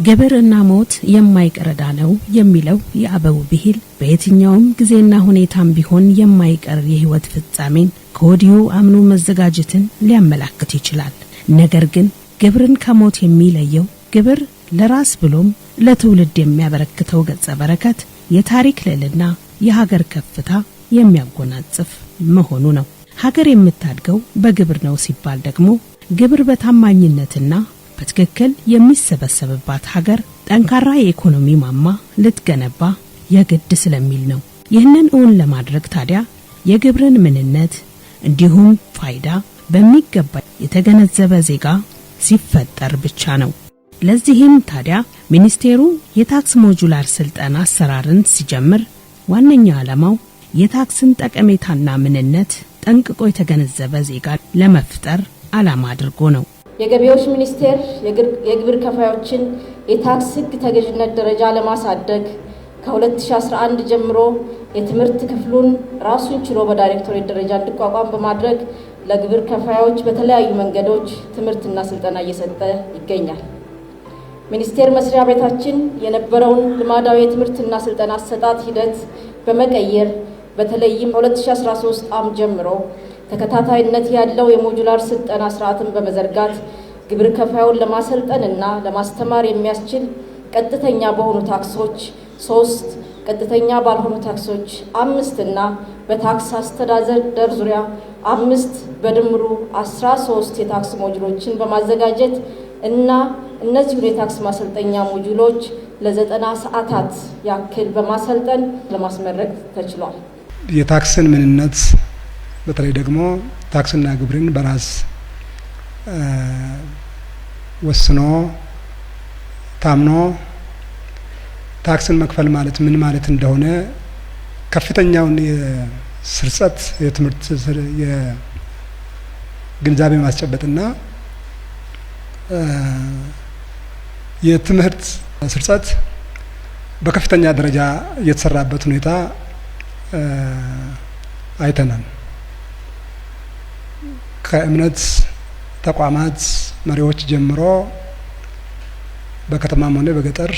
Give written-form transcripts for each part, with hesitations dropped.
ግብርና ሞት የማይቀርዳ ነው የሚለው የአበው ብሂል በየትኛውም ጊዜና ሁኔታም ቢሆን የማይቀር የህይወት ፍጻሜን ከወዲሁ አምኖ መዘጋጀትን ሊያመላክት ይችላል። ነገር ግን ግብርን ከሞት የሚለየው ግብር ለራስ ብሎም ለትውልድ የሚያበረክተው ገጸ በረከት የታሪክ ልዕልና የሀገር ከፍታ የሚያጎናጽፍ መሆኑ ነው። ሀገር የምታድገው በግብር ነው ሲባል ደግሞ ግብር በታማኝነትና በትክክል የሚሰበሰብባት ሀገር ጠንካራ የኢኮኖሚ ማማ ልትገነባ የግድ ስለሚል ነው። ይህንን እውን ለማድረግ ታዲያ የግብርን ምንነት እንዲሁም ፋይዳ በሚገባ የተገነዘበ ዜጋ ሲፈጠር ብቻ ነው። ለዚህም ታዲያ ሚኒስቴሩ የታክስ ሞጁላር ስልጠና አሰራርን ሲጀምር ዋነኛ ዓላማው የታክስን ጠቀሜታና ምንነት ጠንቅቆ የተገነዘበ ዜጋ ለመፍጠር ዓላማ አድርጎ ነው። የገቢዎች ሚኒስቴር የግብር ከፋዮችን የታክስ ሕግ ተገዥነት ደረጃ ለማሳደግ ከ2011 ጀምሮ የትምህርት ክፍሉን ራሱን ችሎ በዳይሬክቶሬት ደረጃ እንዲቋቋም በማድረግ ለግብር ከፋዮች በተለያዩ መንገዶች ትምህርትና ስልጠና እየሰጠ ይገኛል። ሚኒስቴር መስሪያ ቤታችን የነበረውን ልማዳዊ የትምህርትና ስልጠና አሰጣጥ ሂደት በመቀየር በተለይም 2013 ዓ.ም ጀምሮ ተከታታይነት ያለው የሞጁላር ስልጠና ስርዓትን በመዘርጋት ግብር ከፋዩን ለማሰልጠንና ለማስተማር የሚያስችል ቀጥተኛ በሆኑ ታክሶች 3፣ ቀጥተኛ ባልሆኑ ታክሶች 5 እና በታክስ አስተዳደር ዙሪያ 5 በድምሩ 13 የታክስ ሞጁሎችን በማዘጋጀት እና እነዚህ የታክስ ማሰልጠኛ ሞጁሎች ለ90 ሰዓታት ያክል በማሰልጠን ለማስመረቅ ተችሏል። የታክስን ምንነት በተለይ ደግሞ ታክስና ግብርን በራስ ወስኖ ታምኖ ታክስን መክፈል ማለት ምን ማለት እንደሆነ ከፍተኛውን የስርጸት የትምህርት የግንዛቤ ማስጨበጥና የትምህርት ስርጸት በከፍተኛ ደረጃ የተሰራበት ሁኔታ አይተናል። ከእምነት ተቋማት መሪዎች ጀምሮ በከተማም ሆነ በገጠር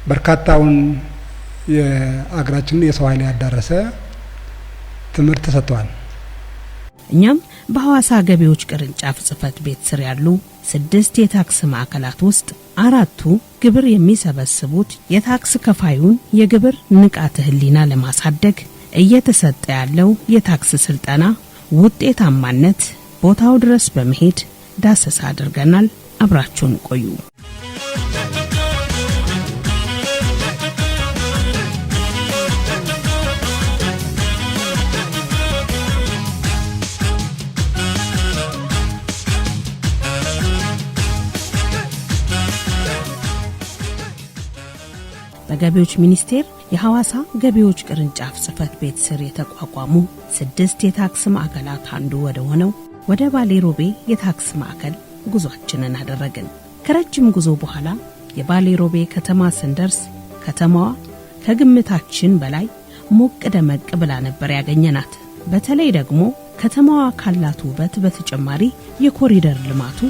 በርካታውን የአገራችንን የሰው ኃይል ያዳረሰ ትምህርት ተሰጥቷል። እኛም በሐዋሳ ገቢዎች ቅርንጫፍ ጽፈት ቤት ስር ያሉ 6 የታክስ ማዕከላት ውስጥ 4ቱ ግብር የሚሰበስቡት የታክስ ከፋዩን የግብር ንቃተ ህሊና ለማሳደግ እየተሰጠ ያለው የታክስ ስልጠና ውጤታማነት ቦታው ድረስ በመሄድ ዳሰሳ አድርገናል። አብራችሁን ቆዩ። በገቢዎች ሚኒስቴር የሐዋሳ ገቢዎች ቅርንጫፍ ጽፈት ቤት ስር የተቋቋሙ 6 የታክስ ማዕከላት አንዱ ወደ ሆነው ወደ ባሌ ሮቤ የታክስ ማዕከል ጉዟችንን አደረግን። ከረጅም ጉዞ በኋላ የባሌ ሮቤ ከተማ ስንደርስ ከተማዋ ከግምታችን በላይ ሞቅ ደመቅ ብላ ነበር ያገኘናት። በተለይ ደግሞ ከተማዋ ካላት ውበት በተጨማሪ የኮሪደር ልማቱ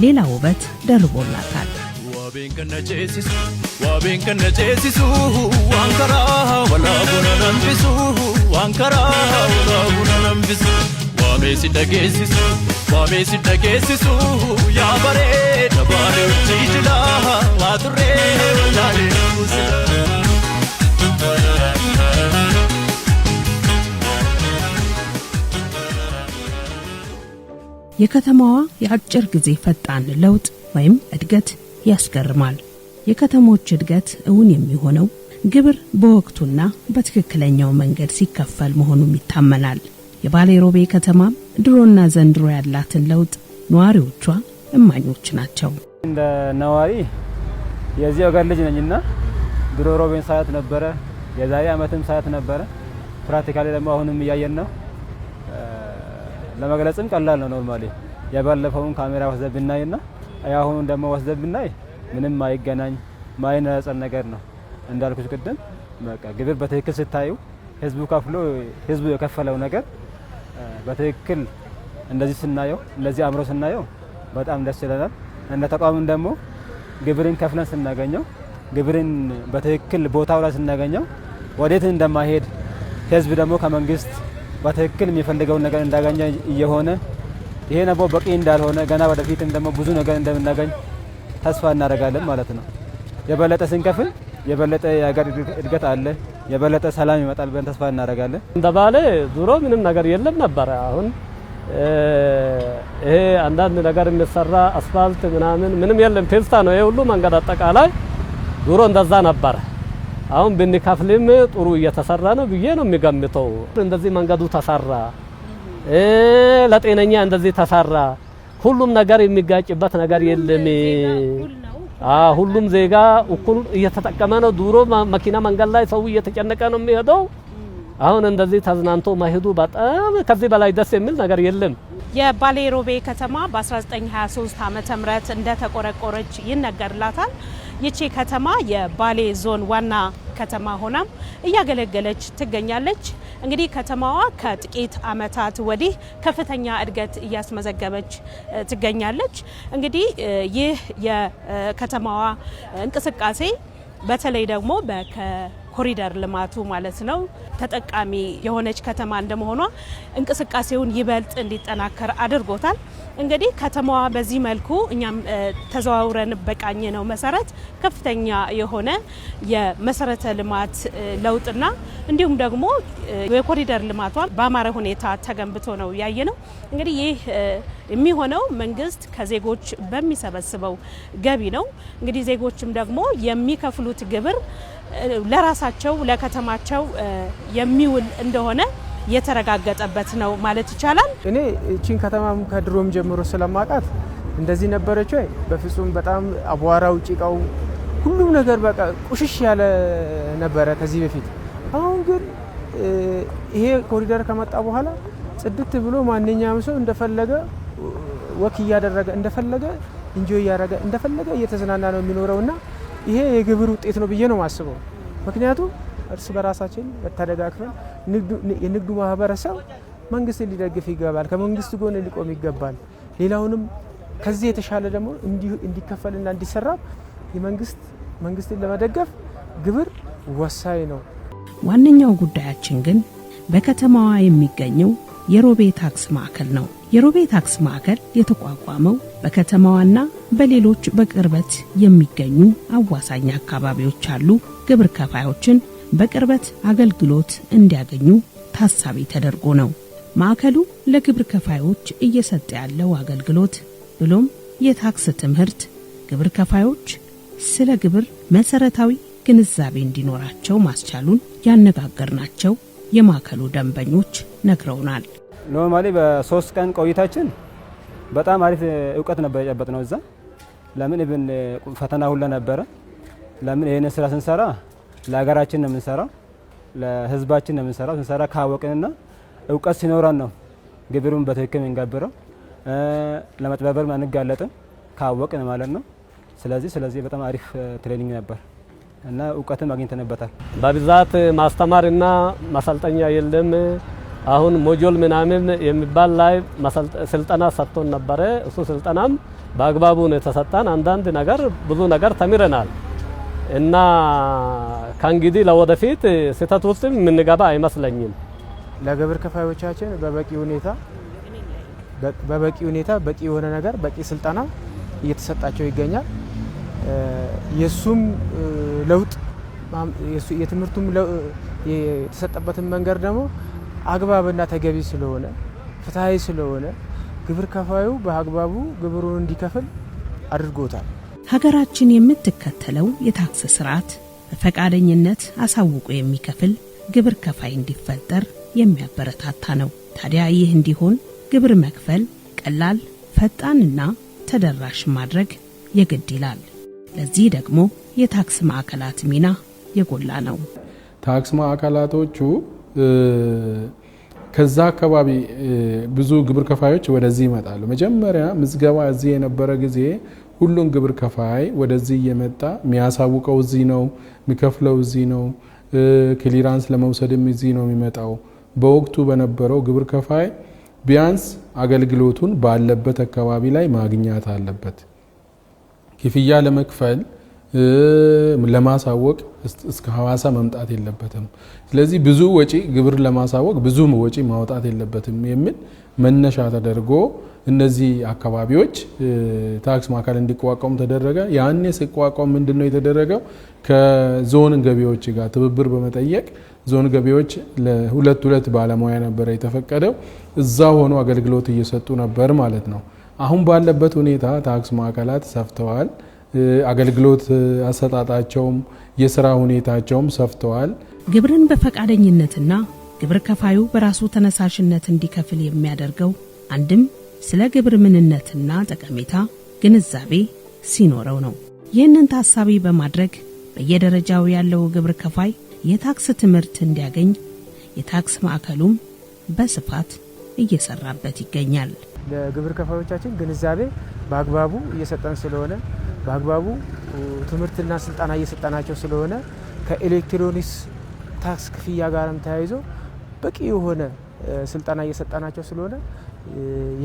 ሌላ ውበት ደርቦላታል። Wabin kan najesisu wankara wala guna nambisu wankara wala guna nambisu wamesi dagesisu ya bare dabare uchijla wature walale የከተማዋ የአጭር ጊዜ ፈጣን ለውጥ ወይም እድገት ያስገርማል። የከተሞች እድገት እውን የሚሆነው ግብር በወቅቱና በትክክለኛው መንገድ ሲከፈል መሆኑም ይታመናል። የባሌ ሮቤ ከተማ ድሮና ዘንድሮ ያላትን ለውጥ ነዋሪዎቿ እማኞች ናቸው። እንደ ነዋሪ የዚህ ሀገር ልጅ ነኝና ድሮ ሮቤን ሳያት ነበረ፣ የዛሬ አመትም ሳያት ነበረ። ፕራክቲካሊ ደግሞ አሁንም እያየን ነው። ለመግለጽም ቀላል ነው። ኖርማሊ የባለፈውን ካሜራ ወስደን ብናይና አሁን ደግሞ ወስደን ብናይ ምንም ማይገናኝ ማይነጻጸር ነገር ነው። እንዳልኩት ቅድም በቃ ግብር በትክክል ስታዩ ህዝቡ ከፍሎ ህዝቡ የከፈለው ነገር በትክክል እንደዚህ ስናየው እንደዚህ አምሮ ስናየው በጣም ደስ ይላል። እንደ ተቋም ደግሞ ግብርን ከፍለን ስናገኘው ግብርን በትክክል ቦታው ላይ ስናገኘው ወዴት እንደማይሄድ ህዝብ ደግሞ ከመንግስት በትክክል የሚፈልገውን ነገር እንዳገኘ እየሆነ ይሄ ነው በቂ እንዳልሆነ ገና ወደፊትም ደግሞ ብዙ ነገር እንደምናገኝ ተስፋ እናደርጋለን ማለት ነው። የበለጠ ስንከፍል የበለጠ የሀገር እድገት አለ፣ የበለጠ ሰላም ይመጣል ብለን ተስፋ እናደርጋለን። እንደባለ ዙሮ ምንም ነገር የለም ነበር። አሁን ይሄ አንዳንድ ነገር የሚሰራ አስፋልት ምንም የለም፣ ፔስታ ነው ይሄ ሁሉ መንገድ አጠቃላይ ዙሮ እንደዛ ነበር። አሁን ብንከፍልም ጥሩ እየተሰራ ነው ብዬ ነው የሚገምተው። እንደዚህ መንገዱ ተሰራ፣ ለጤነኛ እንደዚህ ተሰራ፣ ሁሉም ነገር የሚጋጭበት ነገር የለም። ሁሉም ዜጋ እኩል እየተጠቀመ ነው። ድሮ መኪና መንገድ ላይ ሰው እየተጨነቀ ነው የሚሄደው። አሁን እንደዚህ ተዝናንቶ ማሄዱ በጣም ከዚህ በላይ ደስ የሚል ነገር የለም። የባሌ ሮቤ ከተማ በ1923 ዓመተ ምህረት እንደተቆረቆረች ይነገርላታል። ይቺ ከተማ የባሌ ዞን ዋና ከተማ ሆናም እያገለገለች ትገኛለች። እንግዲህ ከተማዋ ከጥቂት ዓመታት ወዲህ ከፍተኛ እድገት እያስመዘገበች ትገኛለች። እንግዲህ ይህ የከተማዋ እንቅስቃሴ በተለይ ደግሞ በኮሪደር ልማቱ ማለት ነው ተጠቃሚ የሆነች ከተማ እንደመሆኗ እንቅስቃሴውን ይበልጥ እንዲጠናከር አድርጎታል። እንግዲህ ከተማዋ በዚህ መልኩ እኛም ተዘዋውረን በቃኝ ነው መሰረት ከፍተኛ የሆነ የመሰረተ ልማት ለውጥና እንዲሁም ደግሞ የኮሪደር ልማቷን በአማረ ሁኔታ ተገንብቶ ነው ያየነው። እንግዲህ ይህ የሚሆነው መንግስት ከዜጎች በሚሰበስበው ገቢ ነው። እንግዲህ ዜጎችም ደግሞ የሚከፍሉት ግብር ለራሳቸው ለከተማቸው የሚውል እንደሆነ የተረጋገጠበት ነው ማለት ይቻላል። እኔ እቺን ከተማም ከድሮም ጀምሮ ስለማቃት እንደዚህ ነበረች ወይ? በፍጹም በጣም አቧራው፣ ጭቃው፣ ሁሉም ነገር በቃ ቁሽሽ ያለ ነበረ ከዚህ በፊት። አሁን ግን ይሄ ኮሪደር ከመጣ በኋላ ጽድት ብሎ ማንኛውም ሰው እንደፈለገ ወክ እያደረገ እንደፈለገ ኢንጆይ እያደረገ እንደፈለገ እየተዝናና ነው የሚኖረውና ይሄ የግብር ውጤት ነው ብዬ ነው ማስበው። ምክንያቱም እርስ በራሳችን ተደጋግፈን የንግዱ ማህበረሰብ መንግስት ሊደግፍ ይገባል፣ ከመንግስት ጎን ሊቆም ይገባል። ሌላውንም ከዚህ የተሻለ ደግሞ እንዲከፈልና እንዲሰራ መንግስትን ለመደገፍ ግብር ወሳኝ ነው። ዋነኛው ጉዳያችን ግን በከተማዋ የሚገኘው የሮቤ ታክስ ማዕከል ነው። የሮቤ ታክስ ማዕከል የተቋቋመው በከተማዋና በሌሎች በቅርበት የሚገኙ አዋሳኝ አካባቢዎች ያሉ ግብር ከፋዮችን በቅርበት አገልግሎት እንዲያገኙ ታሳቢ ተደርጎ ነው። ማዕከሉ ለግብር ከፋዮች እየሰጠ ያለው አገልግሎት ብሎም የታክስ ትምህርት ግብር ከፋዮች ስለ ግብር መሰረታዊ ግንዛቤ እንዲኖራቸው ማስቻሉን ያነጋገርናቸው የማዕከሉ ደንበኞች ነግረውናል። ኖርማሊ በ3 ቀን ቆይታችን በጣም አሪፍ እውቀት ነበር የጨበጥነው እዛ። ለምን ኢቭን ፈተና ሁሉ ነበረ። ለምን ይሄን ስራ ስንሰራ ለሀገራችን ነው የምንሰራው፣ ለህዝባችን ነው የምንሰራው። ስንሰራ ካወቅንና እውቀት ሲኖረን ነው ግብሩን በትክክል እንገብረው፣ ለመጥበበር አንጋለጥም ካወቅን ማለት ነው። ስለዚህ በጣም አሪፍ ትሬኒንግ ነበር እና እውቀትም አግኝተንበታል። በብዛት ማስተማርና ማሰልጠኛ የለም። አሁን ሞጆል ምናምን የሚባል ላይ ስልጠና ሰጥቶን ነበረ። እሱ ስልጠናም በአግባቡ ነው የተሰጠን። አንዳንድ ነገር ብዙ ነገር ተምረናል እና ከእንግዲህ ለወደፊት ስህተት ውስጥ የምንገባ አይመስለኝም። ለግብር ከፋዮቻችን በበቂ ሁኔታ በቂ የሆነ ነገር በቂ ስልጠና እየተሰጣቸው ይገኛል። የሱም ለውጥ የትምህርቱም የተሰጠበትን መንገድ ደግሞ አግባብና ተገቢ ስለሆነ ፍትሃዊ ስለሆነ ግብር ከፋዩ በአግባቡ ግብሩን እንዲከፍል አድርጎታል። ሀገራችን የምትከተለው የታክስ ስርዓት በፈቃደኝነት አሳውቆ የሚከፍል ግብር ከፋይ እንዲፈጠር የሚያበረታታ ነው። ታዲያ ይህ እንዲሆን ግብር መክፈል ቀላል፣ ፈጣንና ተደራሽ ማድረግ የግድ ይላል። ለዚህ ደግሞ የታክስ ማዕከላት ሚና የጎላ ነው። ታክስ ማዕከላቶቹ ከዛ አካባቢ ብዙ ግብር ከፋዮች ወደዚህ ይመጣሉ። መጀመሪያ ምዝገባ እዚህ የነበረ ጊዜ ሁሉም ግብር ከፋይ ወደዚህ እየመጣ የሚያሳውቀው እዚህ ነው፣ የሚከፍለው እዚህ ነው፣ ክሊራንስ ለመውሰድም እዚህ ነው የሚመጣው። በወቅቱ በነበረው ግብር ከፋይ ቢያንስ አገልግሎቱን ባለበት አካባቢ ላይ ማግኘት አለበት። ክፍያ ለመክፈል ለማሳወቅ እስከ ሐዋሳ መምጣት የለበትም። ስለዚህ ብዙ ወጪ ግብር ለማሳወቅ ብዙ ወጪ ማውጣት የለበትም የሚል መነሻ ተደርጎ እነዚህ አካባቢዎች ታክስ ማዕከል እንዲቋቋሙ ተደረገ። ያኔ ሲቋቋም ምንድነው የተደረገው? ከዞን ገቢዎች ጋር ትብብር በመጠየቅ ዞን ገቢዎች ለሁለት ባለሙያ ነበር የተፈቀደው። እዛ ሆኖ አገልግሎት እየሰጡ ነበር ማለት ነው። አሁን ባለበት ሁኔታ ታክስ ማዕከላት ሰፍተዋል። አገልግሎት አሰጣጣቸውም የስራ ሁኔታቸውም ሰፍተዋል። ግብርን በፈቃደኝነትና ግብር ከፋዩ በራሱ ተነሳሽነት እንዲከፍል የሚያደርገው አንድም ስለ ግብር ምንነትና ጠቀሜታ ግንዛቤ ሲኖረው ነው። ይህንን ታሳቢ በማድረግ በየደረጃው ያለው ግብር ከፋይ የታክስ ትምህርት እንዲያገኝ የታክስ ማዕከሉም በስፋት እየሰራበት ይገኛል። ለግብር ከፋዮቻችን ግንዛቤ በአግባቡ እየሰጠን ስለሆነ በአግባቡ ትምህርትና ስልጠና እየሰጠናቸው ስለሆነ ከኤሌክትሮኒክስ ታክስ ክፍያ ጋርም ተያይዞ በቂ የሆነ ስልጠና እየሰጠናቸው ስለሆነ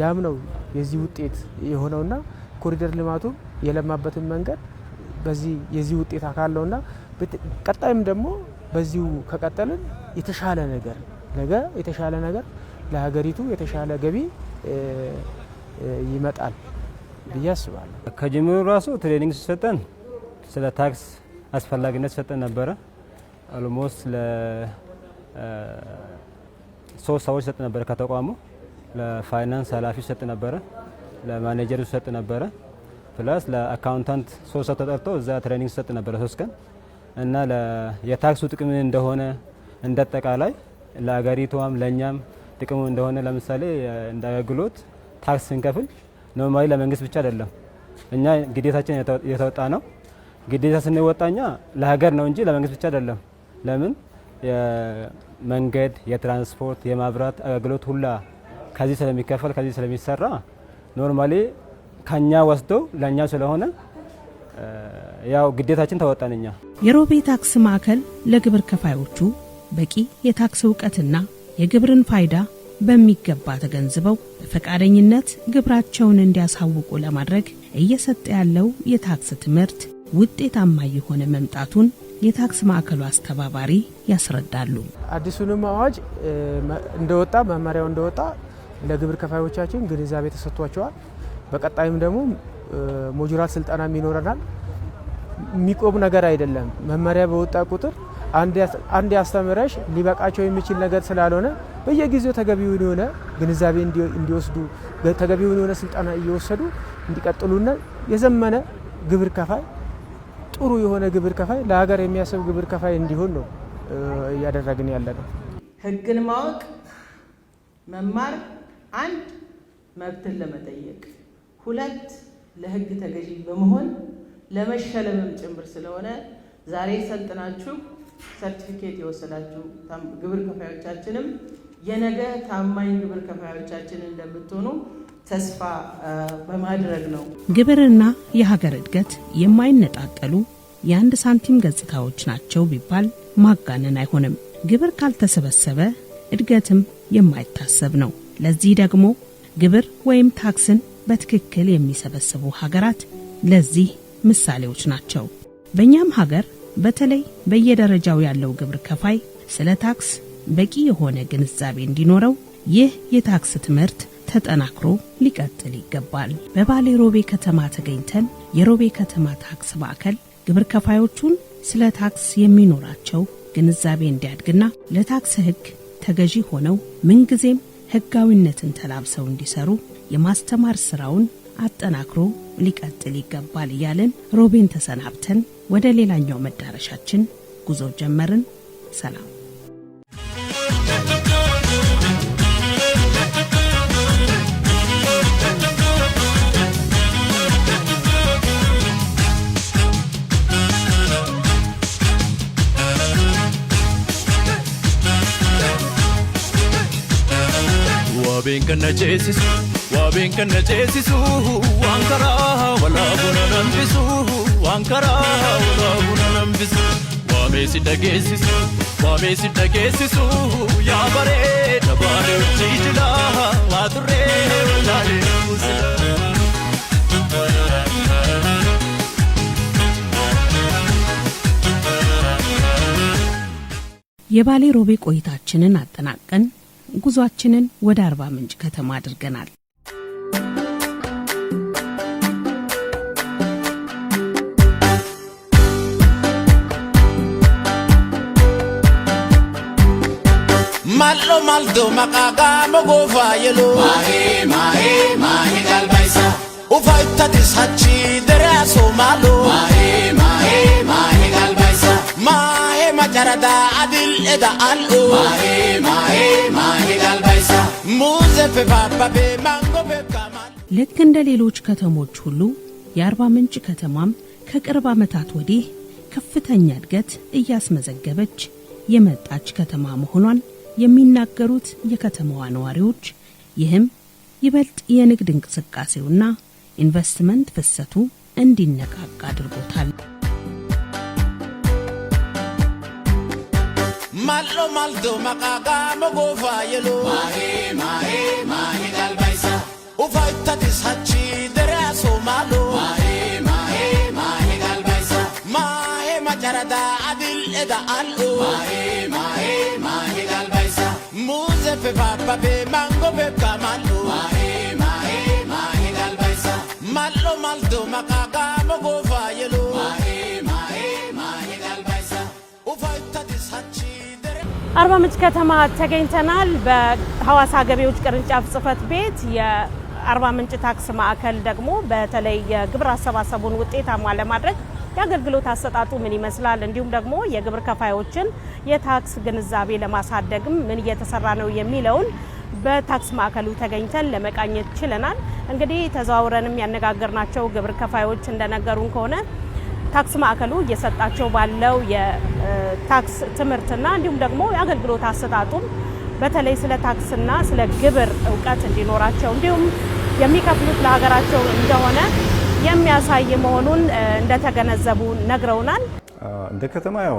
ያም ነው የዚህ ውጤት የሆነውና ኮሪደር ልማቱ የለማበትን መንገድ በዚህ የዚህ ውጤት አካል ነውና ቀጣይም ደግሞ በዚሁ ከቀጠልን የተሻለ ነገር የተሻለ ነገር ለሀገሪቱ የተሻለ ገቢ ይመጣል ብዬ አስባለሁ። ከጅምሩ ራሱ ትሬኒንግ ሲሰጠን ስለ ታክስ አስፈላጊነት ሰጠን ነበረ። ኦልሞስት ለ3 ሰዎች ሰጥ ነበረ። ከተቋሙ ለፋይናንስ ኃላፊ ሰጥ ነበረ፣ ለማኔጀሩ ሰጥ ነበረ፣ ፕላስ ለአካውንታንት 3 ሰው ተጠርቶ እዛ ትሬኒንግ ሰጥ ነበረ 3 ቀን እና የታክሱ ጥቅም እንደሆነ እንደጠቃላይ ለአገሪቷም ለኛም ጥቅሙ እንደሆነ ለምሳሌ እንደ አገልግሎት ታክስ ስንከፍል ኖርማሊ ለመንግስት ብቻ አይደለም፣ እኛ ግዴታችን የተወጣ ነው። ግዴታ ስንወጣኛ ለሀገር ነው እንጂ ለመንግስት ብቻ አይደለም። ለምን የመንገድ፣ የትራንስፖርት፣ የማብራት አገልግሎት ሁላ ከዚህ ስለሚከፈል ከዚህ ስለሚሰራ ኖርማሊ ከኛ ወስዶ ለኛ ስለሆነ ያው ግዴታችን ተወጣንኛ። የሮቤ ታክስ ማዕከል ለግብር ከፋዮቹ በቂ የታክስ ዕውቀትና የግብርን ፋይዳ በሚገባ ተገንዝበው በፈቃደኝነት ግብራቸውን እንዲያሳውቁ ለማድረግ እየሰጠ ያለው የታክስ ትምህርት ውጤታማ የሆነ መምጣቱን የታክስ ማዕከሉ አስተባባሪ ያስረዳሉ። አዲሱንም አዋጅ እንደወጣ መመሪያው እንደወጣ ለግብር ከፋዮቻችን ግንዛቤ ተሰጥቷቸዋል። በቀጣይም ደግሞ ሞጁራል ስልጠናም ይኖረናል። የሚቆም ነገር አይደለም። መመሪያ በወጣ ቁጥር አንድ ያስተምረሽ ሊበቃቸው የሚችል ነገር ስላልሆነ በየጊዜው ተገቢውን የሆነ ግንዛቤ እንዲወስዱ ተገቢውን የሆነ ስልጠና እየወሰዱ እንዲቀጥሉና የዘመነ ግብር ከፋይ ጥሩ የሆነ ግብር ከፋይ ለሀገር የሚያስብ ግብር ከፋይ እንዲሆን ነው እያደረግን ያለ ነው። ህግን ማወቅ መማር አንድ መብትን ለመጠየቅ፣ ሁለት ለህግ ተገዢ በመሆን ለመሸለምም ጭምር ስለሆነ ዛሬ ሰልጥናችሁ ሰርቲፊኬት የወሰዳችሁ ግብር ከፋዮቻችንም የነገ ታማኝ ግብር ከፋዮቻችን እንደምትሆኑ ተስፋ በማድረግ ነው። ግብርና የሀገር እድገት የማይነጣጠሉ የአንድ ሳንቲም ገጽታዎች ናቸው ቢባል ማጋነን አይሆንም። ግብር ካልተሰበሰበ እድገትም የማይታሰብ ነው። ለዚህ ደግሞ ግብር ወይም ታክስን በትክክል የሚሰበስቡ ሀገራት ለዚህ ምሳሌዎች ናቸው። በእኛም ሀገር በተለይ በየደረጃው ያለው ግብር ከፋይ ስለ ታክስ በቂ የሆነ ግንዛቤ እንዲኖረው ይህ የታክስ ትምህርት ተጠናክሮ ሊቀጥል ይገባል። በባሌ ሮቤ ከተማ ተገኝተን የሮቤ ከተማ ታክስ ማዕከል ግብር ከፋዮቹን ስለ ታክስ የሚኖራቸው ግንዛቤ እንዲያድግና ለታክስ ሕግ ተገዢ ሆነው ምንጊዜም ሕጋዊነትን ተላብሰው እንዲሰሩ የማስተማር ስራውን አጠናክሮ ሊቀጥል ይገባል እያለን ሮቤን ተሰናብተን ወደ ሌላኛው መዳረሻችን ጉዞ ጀመርን። ሰላም። Waabeen kana ceesisu waan karaa walaa buna nambisu waan karaa walaa buna nambisu waabee si dhageessisu yaa bareeda baale hojii jila waa turree walaalee የባሌ ሮቤ ቆይታችንን አጠናቀን ጉዟችንን ወደ አርባ ምንጭ ከተማ አድርገናል። Mallo maldo makaga mogofa yelo mahe galbaisa ufaita dishachi deraso malo mahe galbaisa mahe majarada adil eda allo mahe galbaisa muze pe papa pe mango pe kamal ልክ እንደ ሌሎች ከተሞች ሁሉ የአርባ ምንጭ ከተማም ከቅርብ ዓመታት ወዲህ ከፍተኛ እድገት እያስመዘገበች የመጣች ከተማ መሆኗን የሚናገሩት የከተማዋ ነዋሪዎች ይህም ይበልጥ የንግድ እንቅስቃሴውና ኢንቨስትመንት ፍሰቱ እንዲነቃቃ አድርጎታል። Mallo maldo makaga mogofa yelo mahe galbaisa ufaita dishachi deraso malo mahe galbaisa mahe majarada adil eda allo mahe galbaisa muze pe papa pe mango pe kamallo mahe galbaisa mallo maldo makaga mogofa yelo mahe galbaisa ufaita dishachi አርባ ምንጭ ከተማ ተገኝተናል። በሐዋሳ ገቢዎች ቅርንጫፍ ጽፈት ቤት የአርባ ምንጭ ታክስ ማዕከል ደግሞ በተለይ የግብር አሰባሰቡን ውጤታማ ለማድረግ የአገልግሎት አሰጣጡ ምን ይመስላል፣ እንዲሁም ደግሞ የግብር ከፋዮችን የታክስ ግንዛቤ ለማሳደግም ምን እየተሰራ ነው የሚለውን በታክስ ማዕከሉ ተገኝተን ለመቃኘት ችለናል። እንግዲህ ተዘዋውረንም ያነጋገርናቸው ግብር ከፋዮች እንደነገሩን ከሆነ ታክስ ማዕከሉ እየሰጣቸው ባለው የታክስ ትምህርትና እንዲሁም ደግሞ የአገልግሎት አሰጣጡም በተለይ ስለ ታክስና ስለ ግብር እውቀት እንዲኖራቸው እንዲሁም የሚከፍሉት ለሀገራቸው እንደሆነ የሚያሳይ መሆኑን እንደተገነዘቡ ነግረውናል። እንደ ከተማ ያው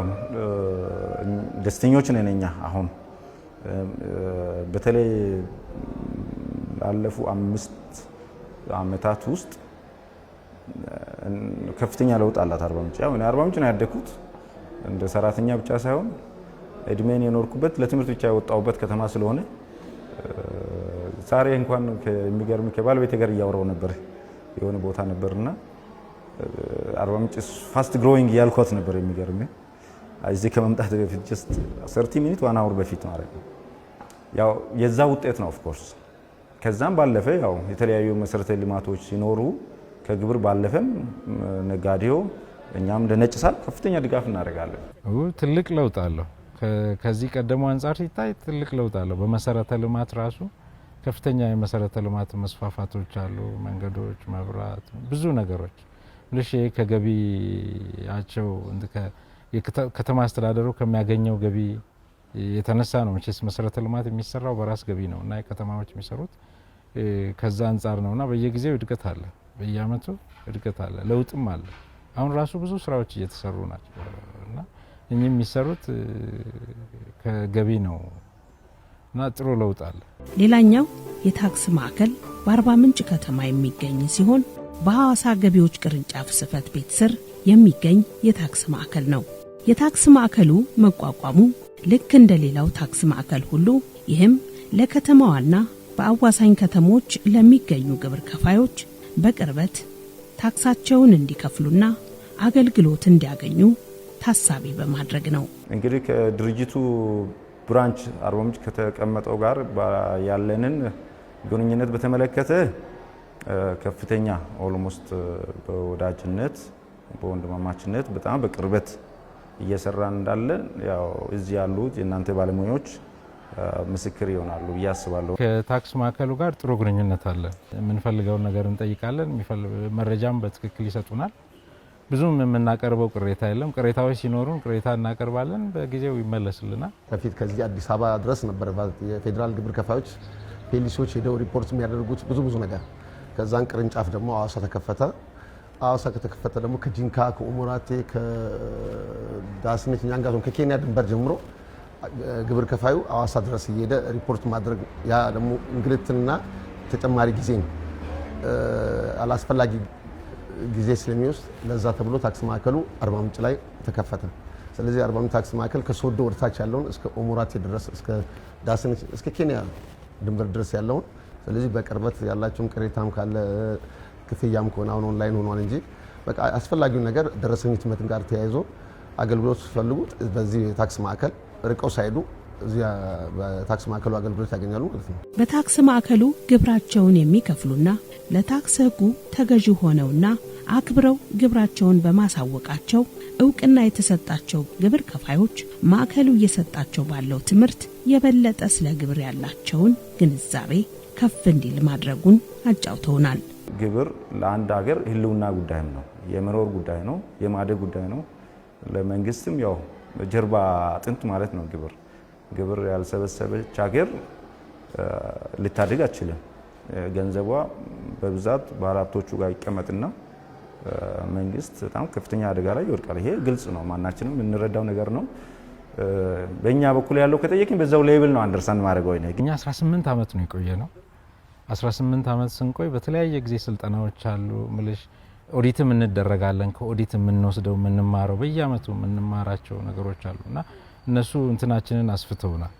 ደስተኞች ነን እኛ። አሁን በተለይ ላለፉ 5 ዓመታት ውስጥ ከፍተኛ ለውጥ አላት አርባ ምንጭ። ያው አርባ ምንጭ ነው ያደኩት እንደ ሰራተኛ ብቻ ሳይሆን እድሜን የኖርኩበት ለትምህርት ብቻ የወጣሁበት ከተማ ስለሆነ ዛሬ እንኳን ከሚገርም ከባለቤቴ ጋር እያወራሁ ነበር። የሆነ ቦታ ነበርና አርባ ምንጭ ፋስት ግሮዊንግ ያልኳት ነበር። የሚገርም እዚህ ከመምጣት በፊት just 30 ሚኒት 1 አወር በፊት ማለት ነው። ያው የዛ ውጤት ነው ኦፍ ኮርስ። ከዛም ባለፈ ያው የተለያዩ መሰረተ ልማቶች ሲኖሩ ከግብር ባለፈም ነጋዴው እኛም እንደነጭ ሳል ከፍተኛ ድጋፍ እናደርጋለን። ትልቅ ለውጥ አለው። ከዚህ ቀደሙ አንፃር ሲታይ ትልቅ ለውጥ አለው። በመሰረተ ልማት ራሱ ከፍተኛ የመሰረተ ልማት መስፋፋቶች አሉ። መንገዶች፣ መብራት፣ ብዙ ነገሮች ልሽ ከገቢያቸው ከተማ አስተዳደሩ ከሚያገኘው ገቢ የተነሳ ነው። መቼስ መሰረተ ልማት የሚሰራው በራስ ገቢ ነው እና የከተማዎች የሚሰሩት ከዛ አንፃር ነውና በየጊዜው እድገት አለ፣ በየአመቱ እድገት አለ፣ ለውጥም አለ። አሁን ራሱ ብዙ ስራዎች እየተሰሩ ናቸው እና እኚህ የሚሰሩት ከገቢ ነው እና ጥሩ ለውጥ አለ። ሌላኛው የታክስ ማዕከል በአርባ ምንጭ ከተማ የሚገኝ ሲሆን በሐዋሳ ገቢዎች ቅርንጫፍ ጽፈት ቤት ስር የሚገኝ የታክስ ማዕከል ነው። የታክስ ማዕከሉ መቋቋሙ ልክ እንደ ሌላው ታክስ ማዕከል ሁሉ ይህም ለከተማዋና በአዋሳኝ ከተሞች ለሚገኙ ግብር ከፋዮች በቅርበት ታክሳቸውን እንዲከፍሉና አገልግሎት እንዲያገኙ ታሳቢ በማድረግ ነው። እንግዲህ ከድርጅቱ ብራንች አርባ ምንጭ ከተቀመጠው ጋር ያለንን ግንኙነት በተመለከተ ከፍተኛ ኦልሞስት በወዳጅነት በወንድማማችነት በጣም በቅርበት እየሰራን እንዳለ ያው እዚህ ያሉት የእናንተ ባለሙያዎች ምስክር ይሆናሉ ብዬ አስባለሁ። ከታክስ ማዕከሉ ጋር ጥሩ ግንኙነት አለ። የምንፈልገውን ነገር እንጠይቃለን፣ መረጃም በትክክል ይሰጡናል። ብዙም የምናቀርበው ቅሬታ የለም። ቅሬታዎች ሲኖሩን ቅሬታ እናቀርባለን፣ በጊዜው ይመለስልናል። ከፊት ከዚህ አዲስ አበባ ድረስ ነበር የፌዴራል ግብር ከፋዮች ፖሊሶች ሄደው ሪፖርት የሚያደርጉት ብዙ ነገር። ከዛን ቅርንጫፍ ደግሞ ሐዋሳ ተከፈተ። ሐዋሳ ከተከፈተ ደግሞ ከጂንካ፣ ከኡሞራቴ፣ ከዳስነች፣ ኛንጋዞን ከኬንያ ድንበር ጀምሮ ግብር ከፋዩ ሐዋሳ ድረስ እየሄደ ሪፖርት ማድረግ ያ ደግሞ እንግልትና ተጨማሪ ጊዜ አላስፈላጊ ጊዜ ስለሚወስድ ለዛ ተብሎ ታክስ ማዕከሉ አርባ ምንጭ ላይ ተከፈተ። ስለዚህ አርባ ምንጭ ታክስ ማዕከል ከሶዶ ወርታች ያለውን እስከ ኦሞራቴ ድረስ እስከ ዳስን እስከ ኬንያ ድንበር ድረስ ያለውን ስለዚህ በቅርበት ያላችሁም ቅሬታም ካለ ክፍያም ከሆነ አሁን ኦንላይን ሆኗል እንጂ በቃ አስፈላጊው ነገር ደረሰኝ ህትመትን ጋር ተያይዞ አገልግሎት ፈልጉት በዚህ ታክስ ማዕከል ርቀው ሳይዱ እዚያ በታክስ ማዕከሉ አገልግሎት ያገኛሉ ማለት ነው። በታክስ ማዕከሉ ግብራቸውን የሚከፍሉና ለታክስ ህጉ ተገዢ ሆነውና አክብረው ግብራቸውን በማሳወቃቸው እውቅና የተሰጣቸው ግብር ከፋዮች ማዕከሉ እየሰጣቸው ባለው ትምህርት የበለጠ ስለ ግብር ያላቸውን ግንዛቤ ከፍ እንዲል ማድረጉን አጫውተውናል። ግብር ለአንድ ሀገር ህልውና ጉዳይም ነው፣ የመኖር ጉዳይ ነው፣ የማደግ ጉዳይ ነው። ለመንግስትም ያው ጀርባ አጥንት ማለት ነው። ግብር ያልሰበሰበች ሀገር ልታድግ አትችልም። ገንዘቧ በብዛት ባለሀብቶቹ ጋር ይቀመጥና መንግስት በጣም ከፍተኛ አደጋ ላይ ይወድቃል። ይሄ ግልጽ ነው፣ ማናችንም የምንረዳው ነገር ነው። በእኛ በኩል ያለው ከጠየቅኝ በዛው ሌብል ነው አንደርስታንድ ማድረግ ወይ ነው። እኛ 18 ዓመት ነው የቆየ ነው። 18 ዓመት ስንቆይ በተለያየ ጊዜ ስልጠናዎች አሉ ምልሽ ኦዲትም እንደረጋለን። ከኦዲት የምንወስደው የምንማረው በየአመቱ የምንማራቸው ነገሮች አሉና እነሱ እንትናችንን አስፍተውናል።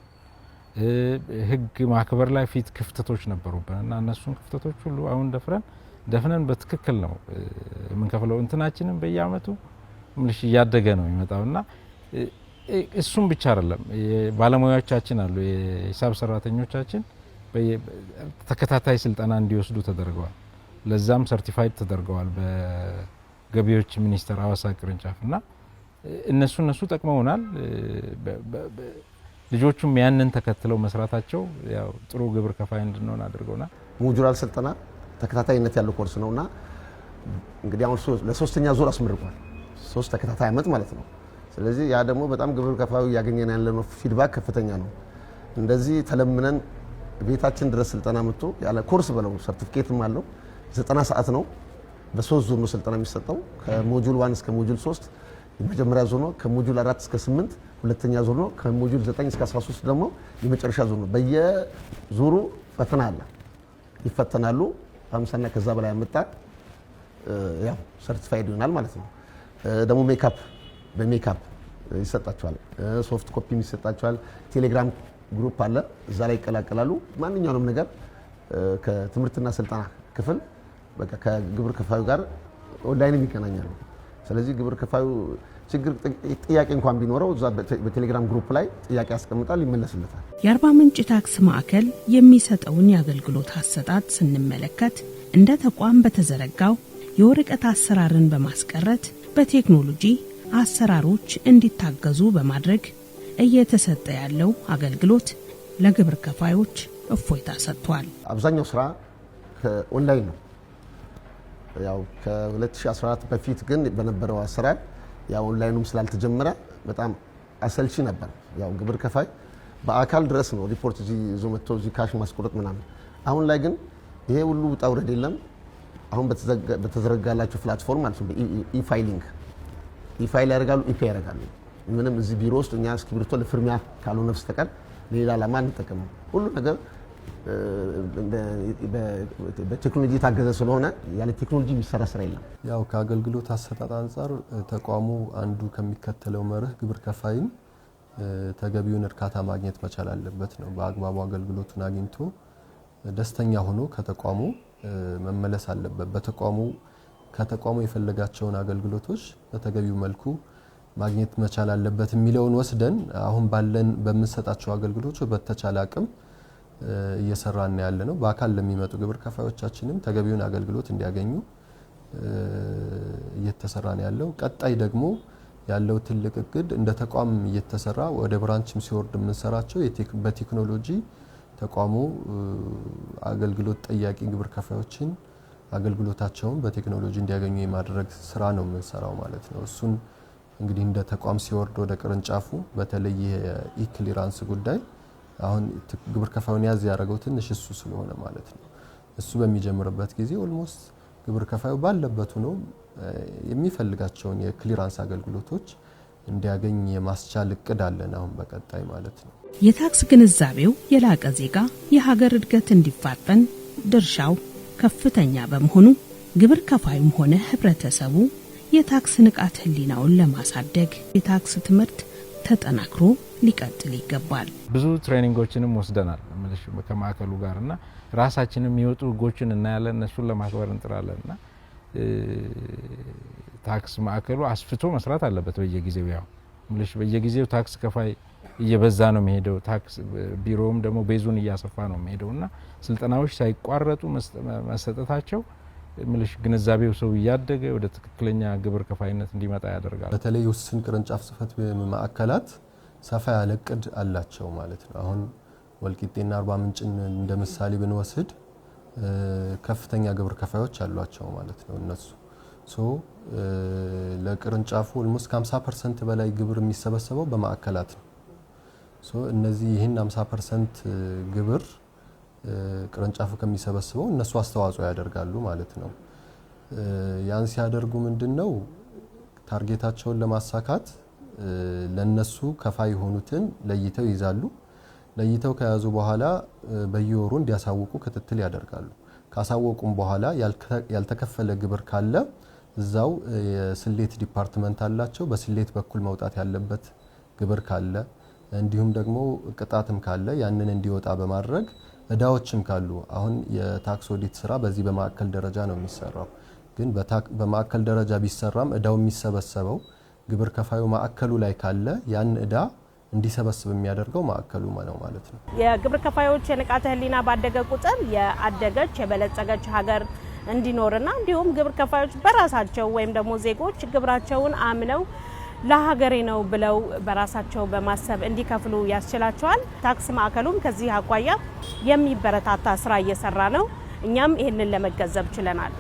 ህግ ማክበር ላይ ፊት ክፍተቶች ነበሩብንና እነሱን ክፍተቶች ሁሉ አሁን ደፍነን በትክክል ነው የምንከፍለው። እንትናችንን በየአመቱ ምልሽ እያደገ ነው የሚመጣውና እሱም ብቻ አይደለም። ባለሙያዎቻችን አሉ፣ የሂሳብ ሰራተኞቻችን ተከታታይ ስልጠና እንዲወስዱ ተደርገዋል። ለዛም ሰርቲፋይድ ተደርገዋል በገቢዎች ሚኒስቴር ሐዋሳ ቅርንጫፍና እነሱ ጠቅመውናል። ልጆቹም ያንን ተከትለው መስራታቸው ያው ጥሩ ግብር ከፋይ እንድንሆን አድርገውናል። ሞጁራል ስልጠና ተከታታይነት ያለው ኮርስ ነውና እንግዲህ አሁን ለሶስተኛ ዙር አስመርቋል። 3 ተከታታይ አመት ማለት ነው። ስለዚህ ያ ደግሞ በጣም ግብር ከፋዩ ያገኘን ያለው ፊድባክ ከፍተኛ ነው። እንደዚህ ተለምነን ቤታችን ድረስ ስልጠና መጥቶ ያለ ኮርስ በለው ሰርቲፊኬትም አለው 90 ሰዓት ነው። በ3 ዙር ነው ስልጠና የሚሰጠው ከሞጁል 1 እስከ ሞጁል 3 የመጀመሪያ ዙር ነው። ከሞጁል 4 እስከ 8 ሁለተኛ ዙር ነው። ከሞጁል 9 እስከ 13 ደግሞ የመጨረሻ ዙር ነው። በየዙሩ ፈተና አለ፣ ይፈተናሉ። 50 እና ከዛ በላይ ያመጣ ያው ሰርቲፋይድ ይሆናል ማለት ነው። ደግሞ በሜካፕ ይሰጣቸዋል፣ ሶፍት ኮፒም ይሰጣቸዋል። ቴሌግራም ግሩፕ አለ፣ እዛ ላይ ይቀላቀላሉ። ማንኛውንም ነገር ከትምህርትና ስልጠና ክፍል በቃ ከግብር ከፋዩ ጋር ኦንላይን ይገናኛሉ። ስለዚህ ግብር ከፋዩ ችግር ጥያቄ እንኳን ቢኖረው እዛ በቴሌግራም ግሩፕ ላይ ጥያቄ ያስቀምጣል፣ ይመለስለታል። የአርባ ምንጭ ታክስ ማዕከል የሚሰጠውን የአገልግሎት አሰጣጥ ስንመለከት እንደ ተቋም በተዘረጋው የወረቀት አሰራርን በማስቀረት በቴክኖሎጂ አሰራሮች እንዲታገዙ በማድረግ እየተሰጠ ያለው አገልግሎት ለግብር ከፋዮች እፎይታ ሰጥቷል። አብዛኛው ስራ ኦንላይን ነው። ያው ከ2014 በፊት ግን በነበረው አሰራር ያው ኦንላይኑም ስላልተጀመረ በጣም አሰልቺ ነበር። ያው ግብር ከፋይ በአካል ድረስ ነው ሪፖርት ይዞ መጥቶ እዚህ ካሽ ማስቆረጥ ምናምን። አሁን ላይ ግን ይሄ ሁሉ ውጣ ውረድ የለም። አሁን በተዘረጋላቸው ፕላትፎርም ማለት ነው ኢፋይል ያደርጋሉ፣ ኢፔ ያደርጋሉ። ምንም እዚህ ቢሮ ውስጥ እኛ እስክሪብቶ ለፍርሚያ ካልሆነ በስተቀር ሌላ ዓላማ አንጠቀምም። ሁሉ ነገር በቴክኖሎጂ የታገዘ ስለሆነ ያለ ቴክኖሎጂ የሚሰራ ስራ የለም። ያው ከአገልግሎት አሰጣጥ አንጻር ተቋሙ አንዱ ከሚከተለው መርህ ግብር ከፋይን ተገቢውን እርካታ ማግኘት መቻል አለበት ነው። በአግባቡ አገልግሎቱን አግኝቶ ደስተኛ ሆኖ ከተቋሙ መመለስ አለበት። ከተቋሙ የፈለጋቸውን አገልግሎቶች በተገቢው መልኩ ማግኘት መቻል አለበት የሚለውን ወስደን አሁን በምንሰጣቸው አገልግሎቶች በተቻለ አቅም እየሰራን ያለ ነው። በአካል ለሚመጡ ግብር ከፋዮቻችንም ተገቢውን አገልግሎት እንዲያገኙ እየተሰራን ያለው። ቀጣይ ደግሞ ያለው ትልቅ እቅድ እንደ ተቋም እየተሰራ ወደ ብራንችም ሲወርድ የምንሰራቸው በቴክኖሎጂ ተቋሙ አገልግሎት ጠያቂ ግብር ከፋዮችን አገልግሎታቸውን በቴክኖሎጂ እንዲያገኙ የማድረግ ስራ ነው የምንሰራው ማለት ነው። እሱን እንግዲህ እንደ ተቋም ሲወርድ ወደ ቅርንጫፉ በተለይ የኢክሊራንስ ጉዳይ አሁን ግብር ከፋዩን ያዝ ያደረገው ትንሽ እሱ ስለሆነ ማለት ነው። እሱ በሚጀምርበት ጊዜ ኦልሞስት ግብር ከፋዩ ባለበት ሆኖ የሚፈልጋቸውን የክሊራንስ አገልግሎቶች እንዲያገኝ የማስቻል እቅድ አለን አሁን በቀጣይ ማለት ነው። የታክስ ግንዛቤው የላቀ ዜጋ የሀገር እድገት እንዲፋጠን ድርሻው ከፍተኛ በመሆኑ ግብር ከፋዩም ሆነ ህብረተሰቡ የታክስ ንቃተ ህሊናውን ለማሳደግ የታክስ ትምህርት ተጠናክሮ ሊቀጥል ይገባል። ብዙ ትሬኒንጎችንም ወስደናል ማለት ከማዕከሉ ጋርና ራሳችንም የሚወጡ ህጎችን እናያለን፣ እነሱን ለማክበር እንጥራለንና ታክስ ማዕከሉ አስፍቶ መስራት አለበት። በየጊዜው ያው ማለት በየጊዜው ታክስ ከፋይ እየበዛ ነው የሚሄደው። ታክስ ቢሮውም ደግሞ ቤዙን እያሰፋ ነው የሚሄደውና ስልጠናዎች ሳይቋረጡ መሰጠታቸው ምልሽ ግንዛቤው ሰው እያደገ ወደ ትክክለኛ ግብር ከፋይነት እንዲመጣ ያደርጋል። በተለይ ውስን ቅርንጫፍ ጽህፈት ማዕከላት ሰፋ ያለ እቅድ አላቸው ማለት ነው። አሁን ወልቂጤና አርባ ምንጭን እንደ ምሳሌ ብንወስድ ከፍተኛ ግብር ከፋዮች አሏቸው ማለት ነው። እነሱ ለቅርንጫፉ ኦልሞስት ከ50% በላይ ግብር የሚሰበሰበው በማዕከላት ነው። እነዚህ ይህን 50% ግብር ቅርንጫፉ ከሚሰበስበው እነሱ አስተዋጽኦ ያደርጋሉ ማለት ነው። ያን ሲያደርጉ ምንድነው ታርጌታቸውን ለማሳካት ለነሱ ከፋይ የሆኑትን ለይተው ይዛሉ። ለይተው ከያዙ በኋላ በየወሩ እንዲያሳውቁ ክትትል ያደርጋሉ። ካሳወቁም በኋላ ያልተከፈለ ግብር ካለ እዛው የስሌት ዲፓርትመንት አላቸው። በስሌት በኩል መውጣት ያለበት ግብር ካለ እንዲሁም ደግሞ ቅጣትም ካለ ያንን እንዲወጣ በማድረግ እዳዎችም ካሉ አሁን የታክስ ኦዲት ስራ በዚህ በማዕከል ደረጃ ነው የሚሰራው። ግን በማዕከል ደረጃ ቢሰራም እዳው የሚሰበሰበው ግብር ከፋዩ ማዕከሉ ላይ ካለ ያን እዳ እንዲሰበስብ የሚያደርገው ማዕከሉ ነው ማለት ነው። የግብር ከፋዮች የንቃተ ህሊና ባደገ ቁጥር የአደገች የበለጸገች ሀገር እንዲኖርና እንዲሁም ግብር ከፋዮች በራሳቸው ወይም ደግሞ ዜጎች ግብራቸውን አምነው ለሀገሬ ነው ብለው በራሳቸው በማሰብ እንዲከፍሉ ያስችላቸዋል። ታክስ ማዕከሉም ከዚህ አኳያ የሚበረታታ ስራ እየሰራ ነው። እኛም ይሄንን ለመገንዘብ ችለናል።